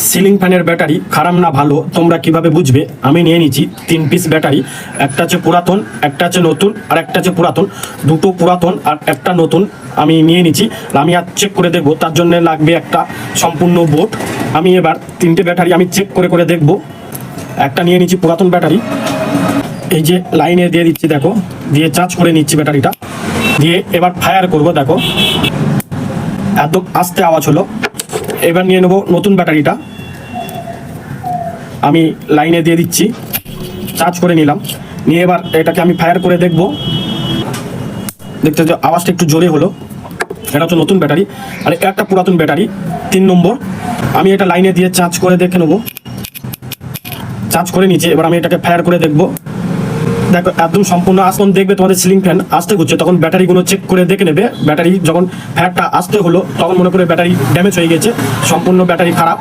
Ceiling ফ্যানের battery খারাপ না ভালো তোমরা কিভাবে বুঝবে? আমি নিয়ে নিচ্ছি 3 পিস ব্যাটারি, একটা হচ্ছে পুরাতন, একটা হচ্ছে নতুন, আর একটা হচ্ছে পুরাতন। দুটো পুরাতন আর একটা নতুন আমি নিয়ে নিচ্ছি। আমি আর চেক করে দেখবো, তার জন্য লাগবে একটা সম্পূর্ণ বোর্ড। আমি এবার 3টে ব্যাটারি আমি চেক করে করে দেখবো। একটা নিয়ে নিচ্ছি পুরাতন ব্যাটারি, এই যে লাইনে দিয়ে দিচ্ছি, দেখো দিয়ে চার্জ করে নিচ্ছি ব্যাটারিটা, দিয়ে এবার ফায়ার করব। দেখো একদম আস্তে আওয়াজ হলো। এবার নিয়ে নেবো নতুন ব্যাটারিটা, আমি লাইনে দিয়ে দিচ্ছি, চার্জ করে নিলাম, নিয়ে এবার এটাকে আমি ফায়ার করে দেখব। দেখতে যে আওয়াজটা একটু জোরে হলো। এটা হচ্ছে নতুন ব্যাটারি, আর একটা পুরাতন ব্যাটারি 3 নম্বর। আমি এটা লাইনে দিয়ে চার্জ করে দেখে নেবো। চার্জ করে নিচে এবার আমি এটাকে ফায়ার করে দেখব। দেখো একদম সম্পূর্ণ আসন দেখবে তোমাদের সিলিং ফ্যান আসতে ঘুরছে, তখন ব্যাটারিগুলো চেক করে দেখে নেবে। ব্যাটারি যখন ফায়ারটা আসতে হলো তখন মনে করে ব্যাটারি ড্যামেজ হয়ে গেছে, সম্পূর্ণ ব্যাটারি খারাপ।